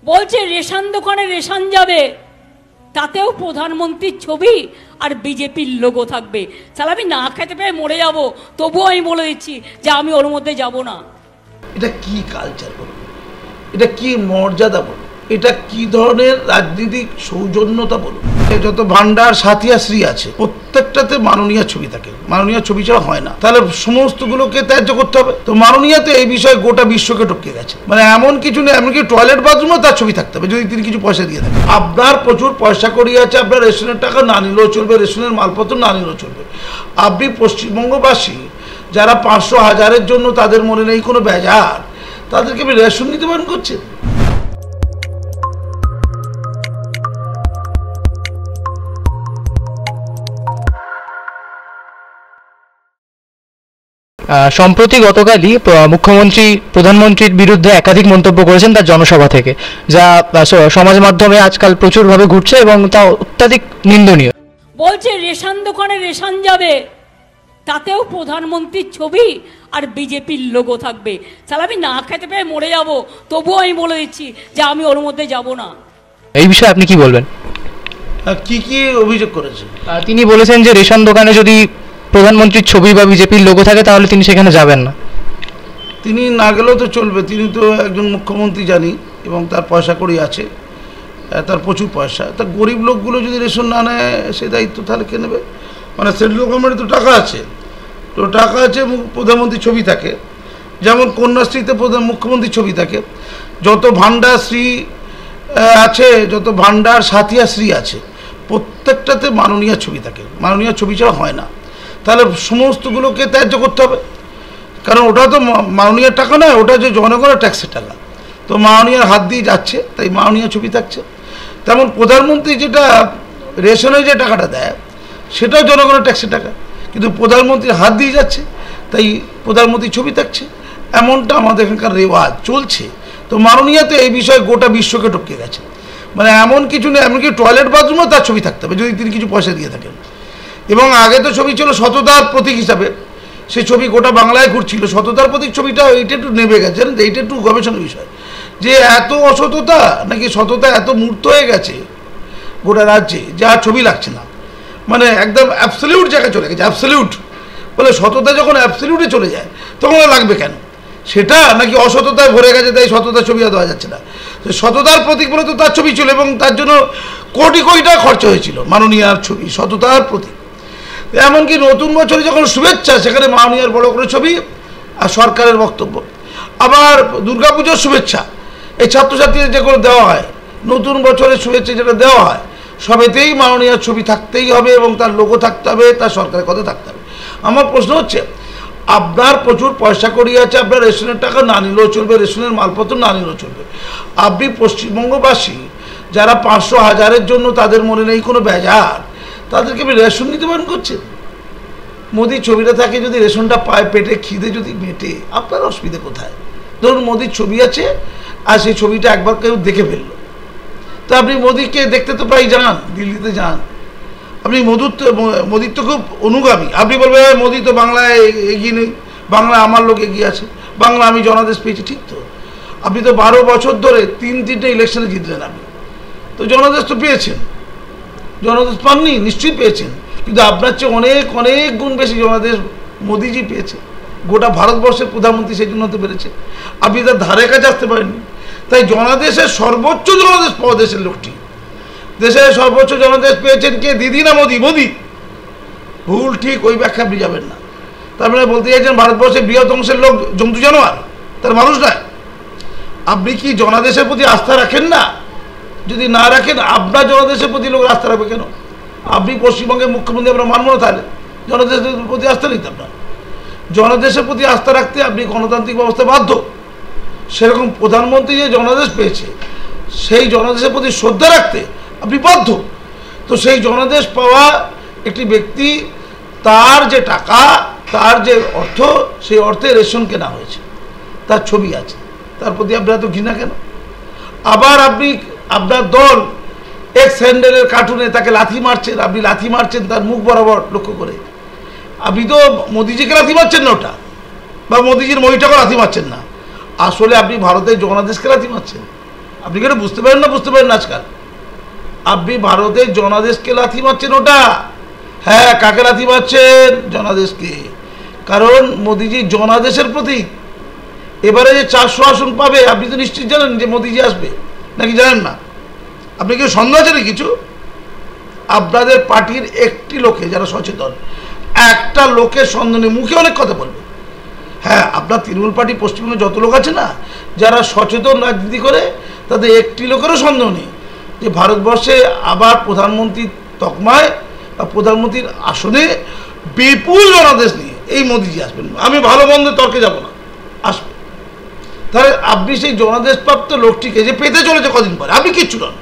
বলছে রেশন দোকানে রেশন যাবে, তাতেও প্রধানমন্ত্রীর ছবি আর বিজেপির লোগো থাকবে। তাহলে আমি না খেতে পেয়ে মরে যাব, তবুও আমি বলে দিচ্ছি যে আমি ওর মধ্যে যাব না। এটা কি কালচার বলুন, এটা কি মর্যাদা বলুন, এটা কি ধরনের রাজনৈতিক সৌজন্যতা বলুন। যত ভান্ডার সাথিয়া শ্রী আছে প্রত্যেকটাতে মাননীয় ছবি থাকে, মাননীয় ছবি ছাড়া হয় না। তাহলে সমস্তগুলোকে ত্যায্য করতে হবে। তো মাননীয়তে এই বিষয়ে গোটা বিশ্বকে টপকে গেছে। মানে এমন কিছু নেই, এমনকি টয়লেট বাথরুমও তার ছবি থাকতে হবে যদি তিনি কিছু পয়সা দিয়ে থাকেন। আপনার প্রচুর পয়সা করিয়ে আছে, আপনার রেশনের টাকা না নিলেও চলবে, রেশনের মালপত্র না নিলেও চলবে। আপনি পশ্চিমবঙ্গবাসী যারা 500-1000-এর জন্য তাদের মনে নেই কোনো বেজার, তাদেরকে আপনি রেশন নিতে বারণ করছেন। সম্প্রতি গতকালই মুখ্যমন্ত্রী প্রধানমন্ত্রীর বিরুদ্ধে একাধিক মন্তব্য করেছেন তার জনসভা থেকে, যা সমাজ মাধ্যমে আজকাল প্রচুরভাবে ঘুরছে এবং তা অত্যাধিক নিন্দনীয়। বলছে রেশন দোকানে রেশন যাবে, তাতেও প্রধানমন্ত্রীর ছবি আর বিজেপির লোগো থাকবে। তাহলে আমি না খেতে পেয়ে মরে যাব, তবুও আমি বলে দিচ্ছি যে আমি ওর মধ্যে যাব না। এই বিষয়ে আপনি কি বলবেন? কি কি অভিযোগ করেছেন? তিনি বলেছেন যে রেশন দোকানে যদি প্রধানমন্ত্রীর ছবি বা বিজেপির লোগো থাকে তাহলে তিনি সেখানে যাবেন না। তিনি না গেলেও তো চলবে, তিনি তো একজন মুখ্যমন্ত্রী জানি, এবং তার পয়সা কড়ি আছে, তার প্রচুর পয়সা। তা গরিব লোকগুলো যদি রেশন না নেয় সেই দায়িত্ব তাহলে কে নেবে? মানে সেন্ট্রাল গভর্নমেন্টের তো টাকা আছে, তো টাকা আছে, প্রধানমন্ত্রীর ছবি থাকে। যেমন কন্যাশ্রীতে মুখ্যমন্ত্রীর ছবি থাকে। যত ভান্ডার শ্রী আছে, যত ভান্ডার সাথিয়া শ্রী আছে প্রত্যেকটাতে মাননীয় ছবি থাকে, মাননীয় ছবি ছাড়া হয় না। তাহলে সমস্তগুলোকে ত্যায্য করতে হবে, কারণ ওটা তো মাননীয় টাকা নয়, ওটা যে জনগণের ট্যাক্সের টাকা। তো মাননীয়ার হাত দিয়ে যাচ্ছে, তাই মাননীয় ছবি থাকছে। তেমন প্রধানমন্ত্রী যেটা রেশনে যে টাকাটা দেয় সেটাও জনগণের ট্যাক্সের টাকা, কিন্তু প্রধানমন্ত্রীর হাত দিয়ে যাচ্ছে, তাই প্রধানমন্ত্রীর ছবি থাকছে। এমনটা আমাদের এখানকার রেওয়াজ চলছে। তো মাননীয়তে এই বিষয়ে গোটা বিশ্বকে টপকে গেছে। মানে এমন কিছু নেই, এমনকি টয়লেট বাথরুমও তার ছবি থাকতে হবে যদি তিনি কিছু পয়সা দিয়ে থাকেন। এবং আগে তো ছবি ছিল সততার প্রতীক হিসাবে, সে ছবি গোটা বাংলায় ঘুরছিল। সততার প্রতীক ছবিটা এইটা একটু নেমে গেছে, জানেন, এইটা একটু গবেষণার বিষয়, যে এত অসততা নাকি সততা এত মূর্ত হয়ে গেছে গোটা রাজ্যে যে আর ছবি লাগছে না। মানে একদম অ্যাবসলিউট জায়গায় চলে গেছে, অ্যাবসলিউট। বলে সততা যখন অ্যাবসলিউটে চলে যায় তখন লাগবে কেন? সেটা নাকি অসততায় ভরে গেছে, তাই সততার ছবি আর দেওয়া যাচ্ছে না। তো সততার প্রতীক বলে তো তার ছবি ছিল, এবং তার জন্য কোটি কোটি টাকা খরচা হয়েছিল। মাননীয়ার ছবি সততার প্রতীক। এমনকি নতুন বছরে যখন শুভেচ্ছা, সেখানে মাননীয়ার বড় করে ছবি আর সরকারের বক্তব্য। আবার দুর্গাপুজোর শুভেচ্ছা, এই ছাত্রছাত্রীদের যেগুলো দেওয়া হয়, নতুন বছরের শুভেচ্ছা যেটা দেওয়া হয়, সবেতেই মাননীয়ার ছবি থাকতেই হবে, এবং তার লোগো থাকতে হবে, তার সরকারের কথা থাকতে হবে। আমার প্রশ্ন হচ্ছে, আপনার প্রচুর পয়সা কড়ি আছে, আপনার রেশনের টাকা না নিলেও চলবে, রেশনের মালপত্র না নিলেও চলবে। আপনি পশ্চিমবঙ্গবাসী যারা 500-1000-এর জন্য তাদের মনে নেই কোনো বেজার, তাদেরকে আপনি রেশন নিতে বারণ করছেন। মোদির ছবিটা থাকে, যদি রেশনটা পায়, পেটে খিদে যদি মেটে, আপনার অসুবিধা কোথায়? ধরুন মোদির ছবি আছে আর সেই ছবিটা একবার কেউ দেখে ফেললো, তো আপনি মোদিকে দেখতে তো প্রায় যান, দিল্লিতে যান, আপনি মোদির তো খুব অনুগামী। আপনি বলবেন মোদি তো বাংলায় এগিয়ে নেই, বাংলা আমার লোক এগিয়ে আছে, বাংলা আমি জনাদেশ পেয়েছি। ঠিক তো, আপনি তো 12 বছর ধরে 3-3টে ইলেকশনে জিতলেন, আপনি তো জনাদেশ তো পেয়েছেন। জনাদেশ পাননি? নিশ্চয়ই পেয়েছেন, কিন্তু আপনার চেয়ে অনেক অনেক গুণ বেশি জনাদেশ মোদিজি পেয়েছে। গোটা ভারতবর্ষের প্রধানমন্ত্রী সেই জন্য হতে পেরেছে, আপনি তার ধারে কাছে আসতে পারেননি। তাই জনাদেশের সর্বোচ্চ জনাদেশ পাওয়া দেশের লোকটি, দেশের সর্বোচ্চ জনাদেশ পেয়েছেন কে? দিদি না মোদি? মোদি। ভুল ঠিক ওই ব্যাখ্যা আপনি যাবেন না। তার মানে বলতে চাইছেন ভারতবর্ষের বৃহৎ অংশের লোক জন্তু জানোয়ার, তার মানুষ নয়। আপনি কি জনাদেশের প্রতি আস্থা রাখেন না? যদি না রাখেন, আপনার জনাদেশের প্রতি লোক আস্থা রাখবে কেন? আপনি পশ্চিমবঙ্গের মুখ্যমন্ত্রী, আমরা মানব না তাহলে? জনাদেশের প্রতি আস্থা নিতে আপনার, জনাদেশের প্রতি আস্থা রাখতে আপনি গণতান্ত্রিক ব্যবস্থা বাধ্য। সেরকম প্রধানমন্ত্রী যে জনাদেশ পেয়েছে, সেই জনাদেশের প্রতি শ্রদ্ধা রাখতে আপনি বাধ্য। তো সেই জনাদেশ পাওয়া একটি ব্যক্তি, তার যে টাকা, তার যে অর্থ, সেই অর্থে রেশন কেনা হয়েছে, তার ছবি আছে, তার প্রতি আপনার এত ঘৃণা কেন? আবার আপনি আপনার দল এক্স হ্যান্ডেলের কার্টুনে তাকে লাথি মারছেন, আপনি লাথি মারছেন তার মুখ বরাবর লক্ষ্য করে। আপনি তো মোদিজিকে লাথি মারছেন না ওটা, বা মোদিজির মহিটাকে লাথি মারছেন না, আসলে আপনি ভারতের জনাদেশকে লাথি মারছেন। আপনি কি এটা বুঝতে পারেন না আজকাল? আপনি ভারতের জনাদেশকে লাথি মারছেন, ওটা হ্যাঁ, কাকে লাথি মারছেন? জনাদেশকে। কারণ মোদিজি জনাদেশের প্রতীক। এবারে যে 400 আসন পাবে, আপনি তো নিশ্চিত জানেন যে মোদিজি আসবে, নাকি জানেন না? আপনি কি সন্দেহ আছে নাকি কিছু? আপনাদের পার্টির একটি লোকে যারা সচেতন, একটা লোকের সন্দেহ নেই, মুখে অনেক কথা বলবে। হ্যাঁ, আপনার তৃণমূল পার্টি পশ্চিমবঙ্গে যত লোক আছে না, যারা সচেতন রাজনীতি করে, তাদের একটি লোকেরও সন্দেহ নেই যে ভারতবর্ষে আবার প্রধানমন্ত্রীর তকমায় বা প্রধানমন্ত্রীর আসনে বিপুল জনাদেশ নিয়ে এই মোদিজি আসবেন। আমি ভালো মন্দ তর্কে যাব না, আসবে। তাহলে আপনি সেই জনাদেশপ্রাপ্ত লোকটিকে যে পেতে চলেছে কদিন পরে, আপনি কিচ্ছু নন,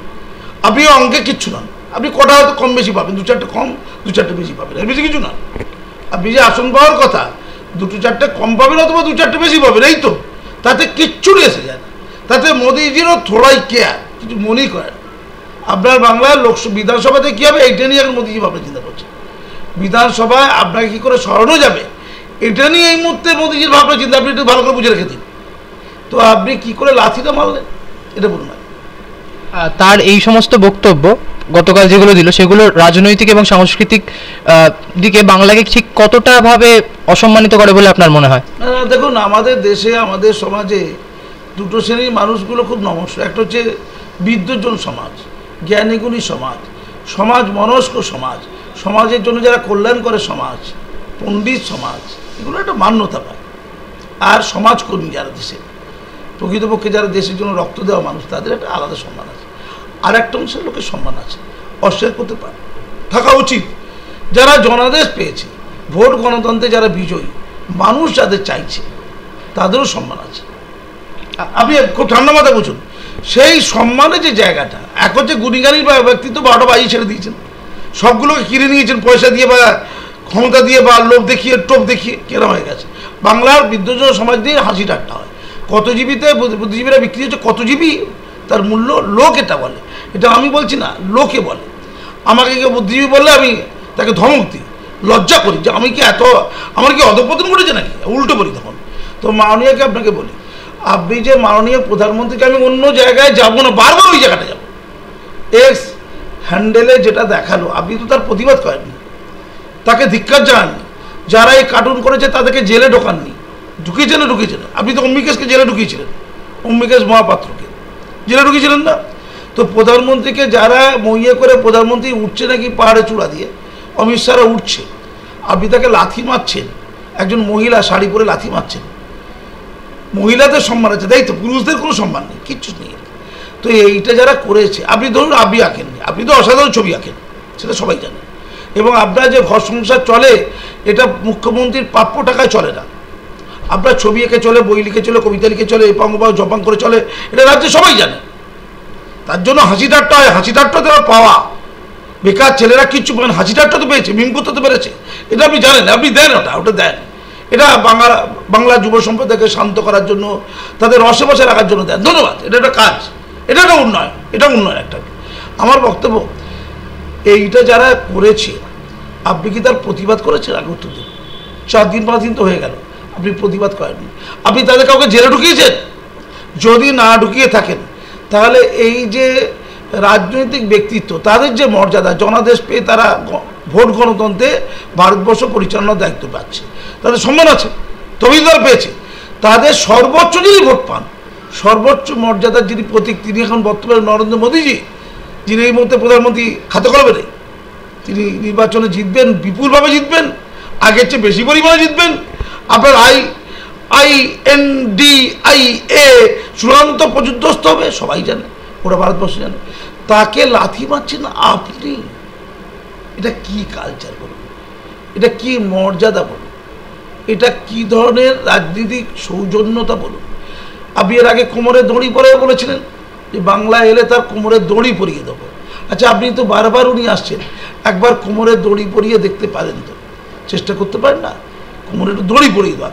আপনি অঙ্কে কিচ্ছু নন। আপনি কটা হয়তো কম বেশি পাবেন, 2-4টে কম 2-4টে বেশি পাবেন, এর বেশি কিছু না। আপনি যে আসন পাওয়ার কথা 2-4টে কম পাবেন অথবা 2-4টে বেশি পাবেন, এই তো। তাতে কিচ্ছু এসে যায় না, তাতে মোদিজিরও থোড়াই কেয়ার, কিছু মনেই করেন। আপনার বাংলার বিধানসভাতে কী হবে, এইটা নিয়ে এখন মোদিজি ভাবনা চিন্তা করছে। বিধানসভায় আপনাকে কী করে সরানো যাবে, এটা নিয়ে এই মুহূর্তে মোদিজির ভাবনা চিন্তা আপনি একটু ভালো করে বুঝে রেখে দিন। তো আপনি কী করে লাথিটা মারলেন, এটা বলুন না। তার এই সমস্ত বক্তব্য গতকাল যেগুলো দিল, সেগুলো রাজনৈতিক এবং সাংস্কৃতিক দিকে বাংলাকে ঠিক কতটা ভাবে অসম্মানিত করে বলে আপনার মনে হয়? দেখুন, আমাদের দেশে, আমাদের সমাজে দুটো শ্রেণীর মানুষগুলো খুব নমস্য। একটা হচ্ছে বিদ্বজ্জন সমাজ, জ্ঞানীগুণী সমাজ, সমাজ মনস্ক সমাজ, সমাজের জন্য যারা কল্যাণ করে সমাজ, পণ্ডিত সমাজ, এগুলো একটা মান্যতা পায়। আর সমাজকর্মী যারা দেশে, প্রকৃতপক্ষে যারা দেশের জন্য রক্ত দেওয়া মানুষ, তাদের একটা আলাদা সম্মান আছে। আর একটা অংশের লোকের সম্মান আছে, অস্বীকার করতে পারে, থাকা উচিত। যারা জনাদেশ পেয়েছে, ভোট গণতন্ত্রে যারা বিজয়ী, মানুষ যাদের চাইছে, তাদেরও সম্মান আছে। আপনি খুব ঠান্ডা মাথায় বুঝুন, সেই সম্মানের যে জায়গাটা, এক হচ্ছে গুণীগানীর বা ব্যক্তিত্ব 12টা বাজি ছেড়ে দিয়েছেন, সবগুলোকে কিনে নিয়েছেন পয়সা দিয়ে বা ক্ষমতা দিয়ে বা লোভ দেখিয়ে, টোপ দেখিয়ে কেনা হয়ে গেছে। বাংলার বিদ্বজ্জন সমাজ দিয়ে হাসি ঠাট্টা হয়। কত জীবিতে বুদ্ধিজীবীরা বিক্রি হচ্ছে, কত জীবী তার মূল্য, লোক এটা বলে। এটা আমি বলছি না, লোকে বলে। আমাকে কেউ বুদ্ধিজীবী বললে আমি তাকে ধমক দিই, লজ্জা করি যে আমি কি এত, আমার কি অধঃপতন করেছে নাকি, উল্টো বলি তখন। তো মাননীয়কে আপনাকে বলি, আপনি যে মাননীয় প্রধানমন্ত্রীকে, আমি অন্য জায়গায় যাব না, বারবার ওই জায়গাটা যাব। এক্স হ্যান্ডেলে যেটা দেখালো, আপনি তো তার প্রতিবাদ করেননি, তাকে ধিক্কার জানাননি। যারা এই কার্টুন করেছে তাদেরকে জেলে ঢোকাননি, ঢুকিয়েছেন। আপনি তো অম্বিকেশকে জেলে ঢুকিয়েছিলেন, অম্বিকেশ মহাপাত্রকে জেলে ঢুকিয়েছিলেন না? তো প্রধানমন্ত্রীকে যারা মইয়ে করে, প্রধানমন্ত্রী উঠছে নাকি পাহাড়ে চূড়া দিয়ে, অমিত শাহরা উঠছে, আপনি তাকে লাথি মারছেন। একজন মহিলা শাড়ি পরে লাথি মারছেন। মহিলাদের সম্মান আছে, তাই তো, পুরুষদের কোনো সম্মান নেই, কিচ্ছু নেই। তো এইটা যারা করেছে, আপনি ধরুন আপনি আঁকেননি, আপনি তো অসাধারণ ছবি আঁকেন, সেটা সবাই জানে। এবং আপনার যে ঘর সংসার চলে, এটা মুখ্যমন্ত্রীর প্রাপ্য টাকায় চলে না। আপনার ছবি এঁকে চলে, বই লিখে চলে, কবিতা লিখে চলে, এপাঙ্গপাং জপাং করে চলে, এটা রাজ্যে সবাই জানে। তার জন্য হাসি ঠাট্টা হয়, হাসি ঠাট্টা দেওয়া পাওয়া। বেকার ছেলেরা কিচ্ছু পান, হাসি ঠাট্টা তো পেয়েছে, মিম করতে তো পেরেছে, এটা আপনি জানেন, আপনি দেন, ওটা দেন। এটা বাংলা যুব সম্প্রদায়কে শান্ত করার জন্য, তাদের রসে বসে রাখার জন্য দেন, ধন্যবাদ। এটা একটা কাজ, এটা একটা উন্নয়ন, এটা উন্নয়ন একটা। আমার বক্তব্য, এইটা যারা করেছে, আপনি কি তার প্রতিবাদ করেছেন? আগে উত্তর দিন। 4 দিন 5 দিন তো হয়ে গেল, আপনি প্রতিবাদ করেননি। আপনি তাদের কাউকে জেলে ঢুকিয়েছেন? যদি না ঢুকিয়ে থাকেন, তাহলে এই যে রাজনৈতিক ব্যক্তিত্ব, তাদের যে মর্যাদা, জনাদেশ পেয়ে তারা ভোট গণতন্ত্রে ভারতবর্ষ পরিচালনার দায়িত্ব পাচ্ছে, তাদের সম্মান আছে, তবেই তারা পেয়েছে। তাদের সর্বোচ্চ যদি ভোট পান, সর্বোচ্চ মর্যাদার যিনি প্রতীক, তিনি এখন বর্তমানে নরেন্দ্র মোদীজি, যিনি এই মুহূর্তে প্রধানমন্ত্রী খাতে কলবে নেই, তিনি নির্বাচনে জিতবেন, বিপুলভাবে জিতবেন, আগের চেয়ে বেশি পরিমাণে জিতবেন। আপনার INDIA চূড়ান্ত পর্যন্তস্থ হবে, সবাই জানে, ওরা ভারতবর্ষ জানে। তাকে লাথি মারছেন আপনি, এটা কি কালচার বলুন, এটা কি মর্যাদা বলুন, এটা কি ধরনের রাজনীতিক সৌজন্যতা বলুন। আপনি এর আগে কোমরে দড়ি পরে বলেছিলেন যে বাংলায় এলে তার কোমরে দড়ি পরিয়ে দেবো। আচ্ছা, আপনি তো বারবার উনি আসছেন, একবার কোমরে দড়ি পরিয়ে দেখতে পারেন তো, চেষ্টা করতে পারেন না, কোমরে দড়ি পরিয়ে দেওয়া।